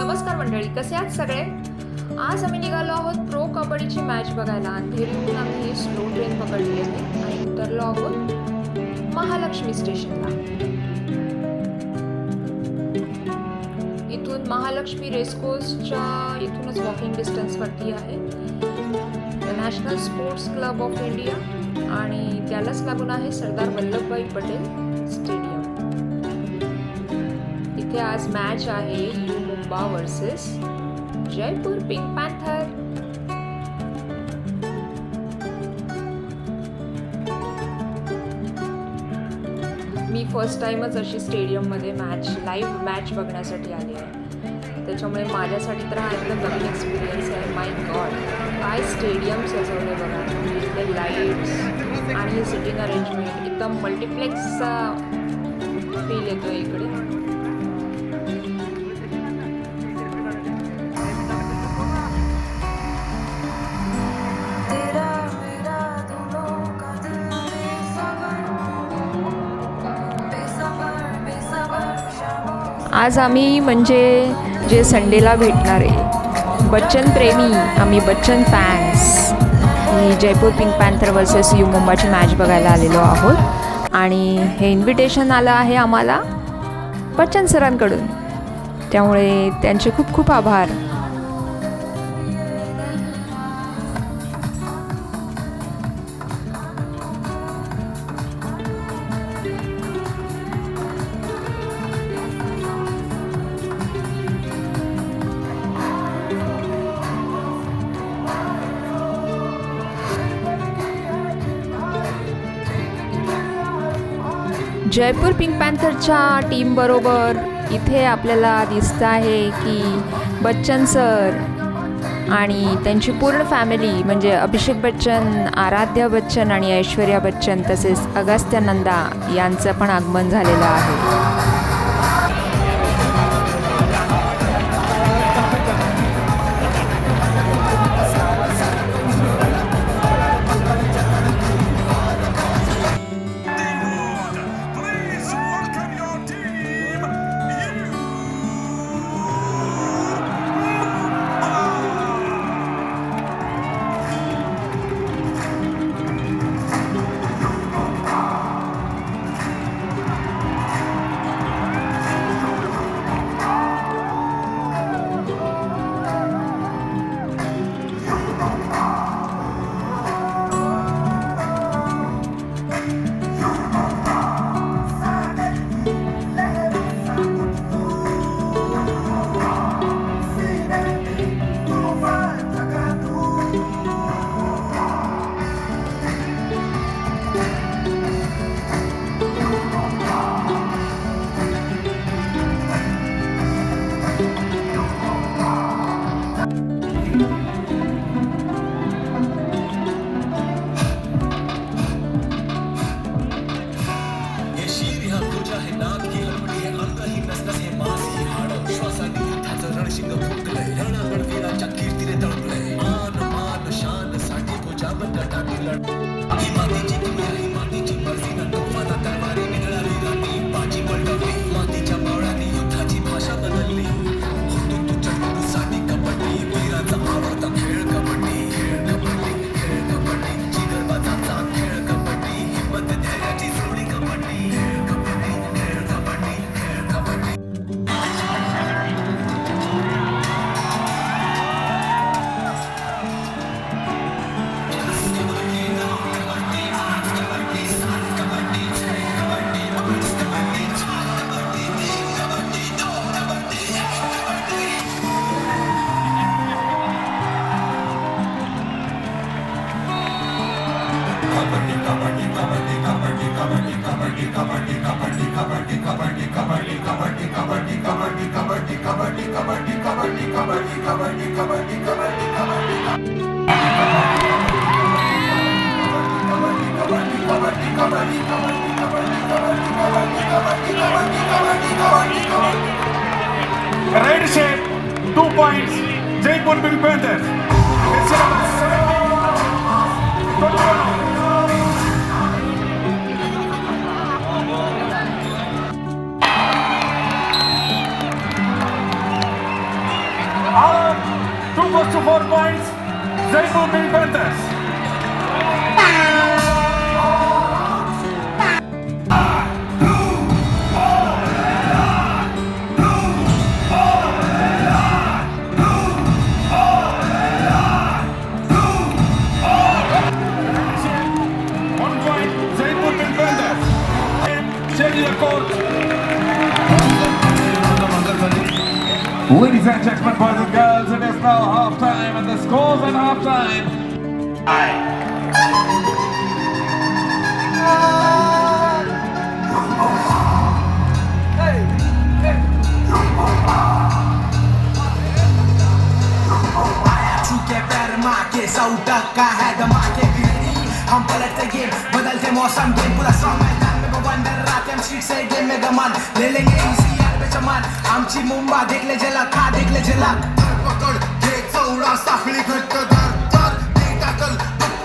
नमस्कार मंडळी, कसे आहात सगळे? आज आम्ही निघालो आहोत प्रो कबड्डीची मॅच बघायला. अंधेरीहून आम्ही स्लो ट्रेन पकडली आहे आणि उतरलो आहोत महालक्ष्मी स्टेशनला. इथून महालक्ष्मी रेसकोर्सच्या इथूनच वॉकिंग डिस्टन्सवरती आहे national sports club of India आणि त्यालाच लागून आहे सरदार वल्लभभाई पटेल स्टेडियम. इथे आज मॅच आहे you Mumba versus Jaipur Pink panther. Me first टाइमच अशी स्टेडियममध्ये लाईव्ह मॅच बघण्यासाठी आली आहे, त्याच्यामुळे माझ्यासाठी तर हा एकदम नवीन एक्सपिरियन्स आहे. माय गॉड, काय स्टेडियम सजवले बघा. इथे लाईट्स आणि सिटिंग अरेंजमेंट एकदम मल्टिप्लेक्सचा फील येतो इकडे. आज आम्ही म्हणजे जे संडेला भेटणारे बच्चन प्रेमी, आम्ही बच्चन फॅन्स ही Jaipur Pink Panther versus U मुंबाची मॅच बघायला आलेलो आहोत. आणि हे इन्व्हिटेशन आलं आहे आम्हाला बच्चन सरांकडून, त्यामुळे त्यांचे खूप खूप आभार. जयपूर पिंक पॅन्थरच्या टीमबरोबर इथे आपल्याला दिसतं आहे की बच्चन सर आणि त्यांची पूर्ण फॅमिली म्हणजे अभिषेक बच्चन, आराध्या बच्चन आणि ऐश्वर्या बच्चन तसेच अगस्त्य नंदा यांचं पण आगमन झालेलं आहे. Red shape, 2 points, Jaipur Pink Panthers. Jaipur Pink Panthers. Ladies and gentlemen, boys and girls, it is now half time and the scores at half time. हम पलटते गेम बदलते मौसम गेम पूरा स्ट्रॉन्ग मैदान में बवंडर रात हम स्ट्रीट से गेम में गमान ले लेंगे इसी यार पे चमान आमची मुंबा देखले जला खा देखले जला पकड़ घेत चौरा साखळी घट्ट धर धर टाकल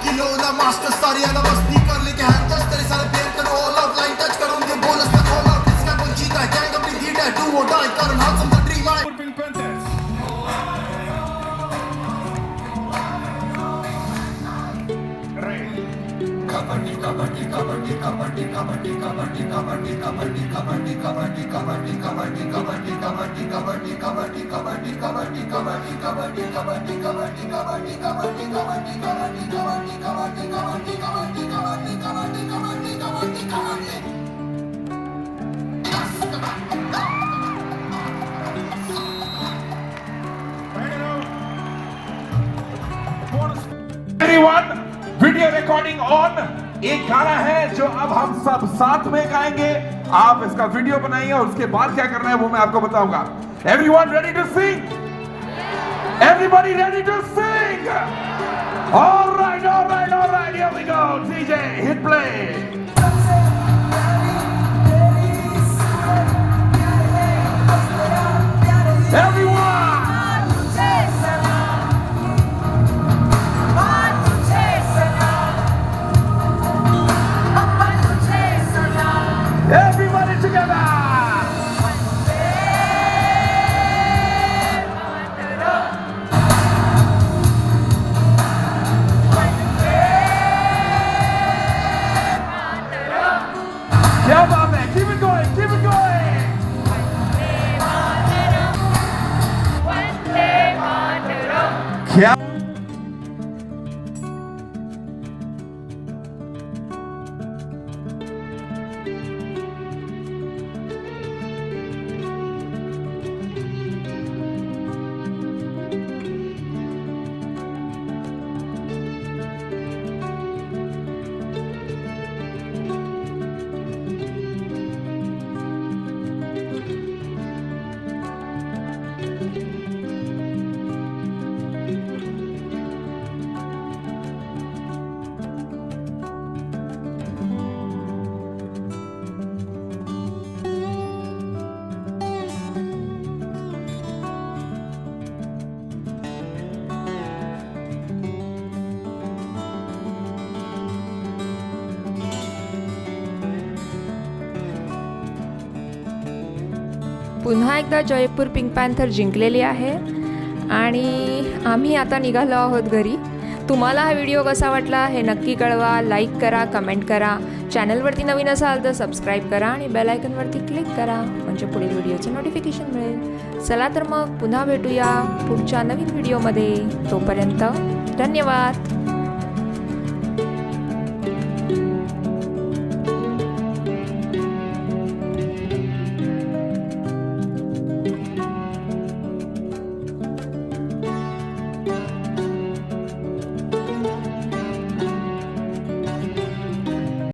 किलो ना मास्टर सारी आला मस्ती कर ले के हर टच तेरे सारे पेन कर ऑल आउट लाइन टच करूं दे बोनस में ऑल आउट इसका कोई जीता है गैंग अपनी लीड है डू और डाई कर how some the dream I Pink Panthers. Everyone, video recording on. एक गाना है जो अब हम सब साथ में गाएंगे। आप इसका वीडियो बनाइए और उसके बाद क्या करना है वो मैं आपको बताऊंगा। Everyone ready to sing? Everybody ready to sing? All right, all right, all right. Here we go. DJ, hit play. Everyone. Everybody together! क्या बात है? Keep it going, keep it going! क्या पुन्हा एकदा जयपूर पिंक पॅन्थर जिंकलेली आहे आणि आम्ही आता निघालो आहोत घरी। तुम्हाला हा व्हिडिओ कसा वाटला हे नक्की कळवा, लाईक करा, कमेंट करा, चॅनलवरती नवीन असाल तर सबस्क्राईब करा आणि बेल आयकॉनवरती क्लिक करा म्हणजे पुढील व्हिडिओचे नोटिफिकेशन मिळेल। चला तर मग पुन्हा भेटूया पुढच्या नवीन व्हिडिओमध्ये, तोपर्यंत धन्यवाद।